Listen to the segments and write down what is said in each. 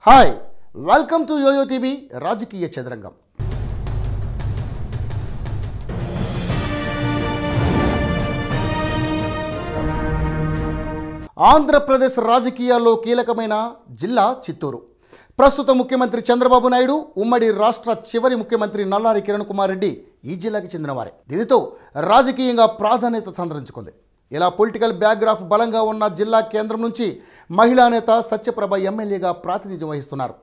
Hi welcome to yo-yo TV రాజకీయ చదరంగం. ఆంధ్రప్రదేశ్ రాజకీయాల్లో కీలకమైన జిల్లా చిత్తూరు. ప్రస్తుత ముఖ్యమంత్రి చంద్రబాబు నాయుడు, ఉమ్మడి రాష్ట్ర చివరి ముఖ్యమంత్రి నల్లారి కిరణ్ కుమార్ రెడ్డి ఈ జిల్లాకి చెందినవారే. దీనితో రాజకీయంగా ప్రాధాన్యత సంతరించుకుంది. ఇలా పొలిటికల్ బ్యాక్గ్రాఫ్ బలంగా ఉన్న జిల్లా కేంద్రం నుంచి మహిళా నేత సత్యప్రభ ఎమ్మెల్యేగా ప్రాతినిధ్యం వహిస్తున్నారు.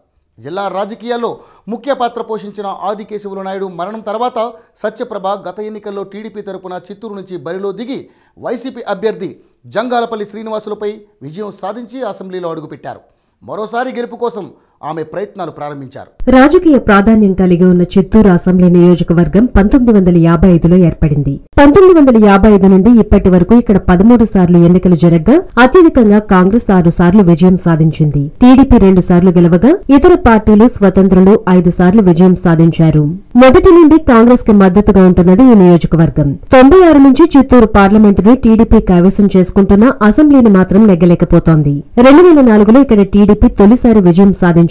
జిల్లా రాజకీయాల్లో ముఖ్య పాత్ర పోషించిన ఆదికేశవులు నాయుడు మరణం తర్వాత సత్యప్రభ గత ఎన్నికల్లో టీడీపీ తరపున చిత్తూరు నుంచి బరిలో దిగి వైసీపీ అభ్యర్థి జంగాలపల్లి శ్రీనివాసులపై విజయం సాధించి అసెంబ్లీలో అడుగుపెట్టారు. మరోసారి గెలుపు కోసం ఆమె ప్రయత్నాలు ప్రారంభించారు. రాజకీయ ప్రాధాన్యం కలిగి ఉన్న చిత్తూరు అసెంబ్లీ నియోజకవర్గం 1955లో ఏర్పడింది. 1955 నుండి ఇప్పటి వరకు ఇక్కడ 13 సార్లు ఎన్నికలు జరగ్గా అత్యధికంగా కాంగ్రెస్ 6 సార్లు విజయం సాధించింది. టీడీపీ 2 సార్లు గెలవగా ఇతర పార్టీలు స్వతంత్రులు 5 సార్లు విజయం సాధించారు. మొదటి నుండి కాంగ్రెస్ కి మద్దతుగా ఉంటున్నది ఈ నియోజకవర్గం. 96 నుంచి చిత్తూరు పార్లమెంటును టీడీపీ కైవసం చేసుకుంటున్న అసెంబ్లీని మాత్రం నెగ్గలేకపోతోంది. 2004లో ఇక్కడ టీడీపీ తొలిసారి విజయం సాధించింది.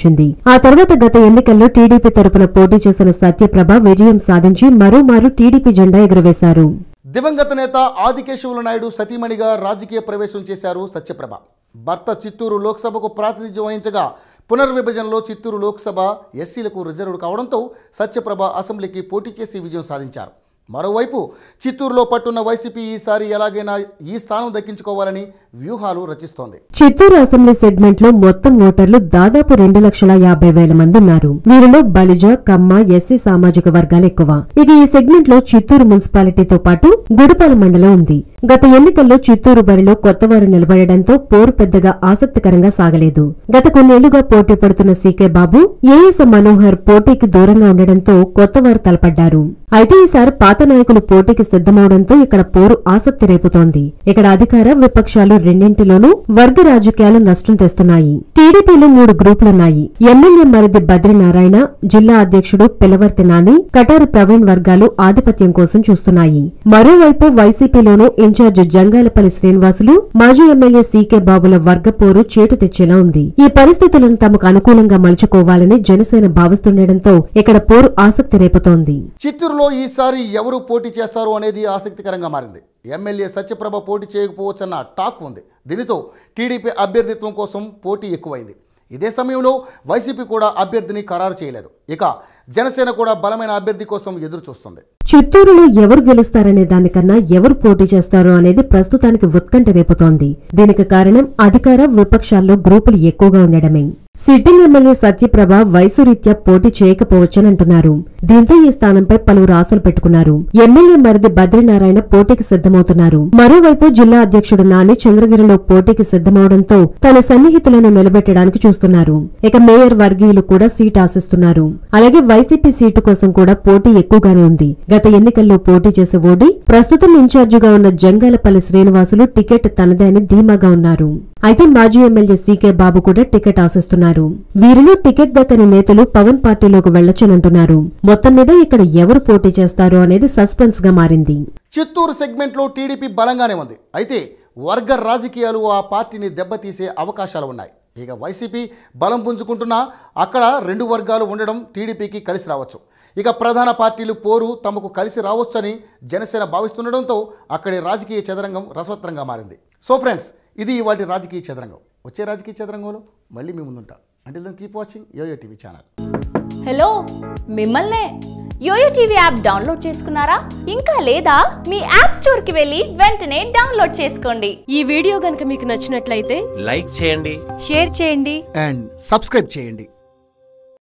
ఆ తర్వాత గత ఎన్నికల్లో టీడీపీ తరపున పోటీ చేసిన సత్యప్రభ విజయం సాధించి మరోమారు టీడీపీ జెండా ఎగురవేశారు. దివంగత నేత ఆదికేశవులు నాయుడు సతీమణిగా రాజకీయ ప్రవేశం చేశారు సత్యప్రభ. భర్త చిత్తూరు లోక్సభకు ప్రాతినిధ్యం వహించగా పునర్విభజనలో చిత్తూరు లోక్సభ ఎస్సీలకు రిజర్వ్డ్ కావడంతో సత్యప్రభ అసెంబ్లీకి పోటీ చేసి విజయం సాధించారు. మరోవైపు చిత్తూరులో పట్టున్న వైసీపీ ఈసారి ఎలాగైనా ఈ స్థానం దక్కించుకోవాలని వ్యూహాలు రచిస్తోంది. చిత్తూరు అసెంబ్లీ సెగ్మెంట్ లో మొత్తం ఓటర్లు దాదాపు 2,50,000 మంది ఉన్నారు. వీరిలో బలిజ, కమ్మ, ఎస్సీ సామాజిక వర్గాలు ఎక్కువ. ఇక ఈ సెగ్మెంట్ లో చిత్తూరు మున్సిపాలిటీతో పాటు గుడిపాల మండలం ఉంది. గత ఎన్నికల్లో చిత్తూరు బరిలో కొత్తవారు నిలబడడంతో పోరు పెద్దగా ఆసక్తికరంగా సాగలేదు. గత కొన్నేళ్లుగా పోటీ పడుతున్న సీకే బాబు, ఏఎస్ మనోహర్ పోటీకి దూరంగా ఉండడంతో కొత్తవారు తలపడ్డారు. అయితే ఈసారి పాత నాయకులు పోటీకి సిద్దమవడంతో ఇక్కడ పోరు ఆసక్తి రేపుతోంది. ఇక్కడ అధికార విపక్షాలు రెండింటిలోనూ వర్గ రాజకీయాలు నష్టం తెస్తున్నాయి. టీడీపీలో 3 గ్రూపులున్నాయి. ఎమ్మెల్యే మరిది బద్రీనారాయణ, జిల్లా అధ్యక్షుడు పిలవర్తి నాని, కటారి ప్రవీణ్ వర్గాలు ఆధిపత్యం కోసం చూస్తున్నాయి. మరోవైపు వైసీపీలోనూ ఇన్ఛార్జ్ జంగాలపల్లి శ్రీనివాసులు, మాజీ ఎమ్మెల్యే సీకే బాబుల వర్గ పోరు చేటు తెచ్చేలా ఉంది. ఈ పరిస్థితులను తమకు అనుకూలంగా మలుచుకోవాలని జనసేన భావిస్తుండటంతో ఇక్కడ పోరు ఆసక్తి రేపుతోంది. చిత్తూరులో ఈసారి ఎవరు పోటీ చేస్తారు అనేది ఆసక్తికరంగా మారింది. ఎమ్మెల్యే సత్యప్రభ పోటీ చేయకపోవచ్చన్న టాక్ ఉంది. దీనితో టీడీపీ అభ్యర్థిత్వం కోసం పోటీ ఎక్కువైంది. ఇదే సమయంలో వైసీపీ కూడా అభ్యర్థిని ఖరారు చేయలేదు. ఇక జనసేన కూడా బలమైన అభ్యర్థి కోసం ఎదురు చూస్తుంది. చిత్తూరులో ఎవరు గెలుస్తారనే దానికన్నా ఎవరు పోటీ చేస్తారో అనేది ప్రస్తుతానికి ఉత్కంఠ రేపుతోంది. దీనికి కారణం అధికార విపక్షాల్లో గ్రూపులు ఎక్కువగా ఉండడమే. సిట్టింగ్ ఎమ్మెల్యే సత్యప్రభ వయసు రీత్యా పోటీ చేయకపోవచ్చనంటున్నారు. దీంతో ఈ స్థానంపై పలువురు ఆశలు పెట్టుకున్నారు. ఎమ్మెల్యే మరిది బద్రీనారాయణ పోటీకి సిద్దమవుతున్నారు. మరోవైపు జిల్లా అధ్యక్షుడు నాని చంద్రగిరిలో పోటీకి సిద్దమవడంతో తన సన్నిహితులను నిలబెట్టడానికి చూస్తున్నారు. ఇక మేయర్ వర్గీయులు కూడా సీట్ ఆశిస్తున్నారు. అలాగే వైసీపీ సీటు కోసం కూడా పోటీ ఎక్కువగానే ఉంది. గత ఎన్నికల్లో పోటీ చేసి ఓడి ప్రస్తుతం ఇన్ఛార్జిగా ఉన్న జంగాలపల్లి శ్రీనివాసులు టికెట్ తనదే అని ధీమాగా ఉన్నారు. అయితే మాజీ ఎమ్మెల్యే సీకే బాబు కూడా టికెట్ ఆశిస్తున్నారు. వీరిలో టికెట్ దక్కని నేతలు పవన్ పార్టీలోకి వెళ్లొచ్చనంటున్నారు. మొత్తం మీద ఇక్కడ ఎవరు పోటీ చేస్తారో అనేది సస్పెన్స్ గా మారింది. చిత్తూరు సెగ్మెంట్ లో టీడీపీ బలంగానే ఉంది. అయితే వర్గ రాజకీయాలు ఆ పార్టీని దెబ్బతీసే అవకాశాలు ఉన్నాయి. ఇక వైసీపీ బలం పుంజుకుంటున్నా అక్కడ 2 వర్గాలు ఉండడం టీడీపీకి కలిసి రావచ్చు. ఇక ప్రధాన పార్టీలు పోరు తమకు కలిసి రావచ్చని జనసేన భావిస్తుండడంతో అక్కడి రాజకీయ చదరంగం రసవత్రంగా మారింది. సో ఫ్రెండ్స్, ఇది ఇవాళ రాజకీయ చదరంగం. వచ్చే రాజకీయ చదరంగంలో మళ్ళీ మీ ముందుంటా. Until then keep watching YoYo TV channel. Hello, మిమ్మల్నే యోయో టీవీ యాప్ డౌన్లోడ్ చేసుకున్నారా? ఇంకా లేదా? మీ యాప్ స్టోర్ కి వెళ్ళి వెంటనే డౌన్లోడ్ చేసుకోండి. ఈ వీడియో గనుక మీకు నచ్చినట్లయితే లైక్ చేయండి, షేర్ చేయండి అండ్ సబ్స్క్రైబ్ చేయండి.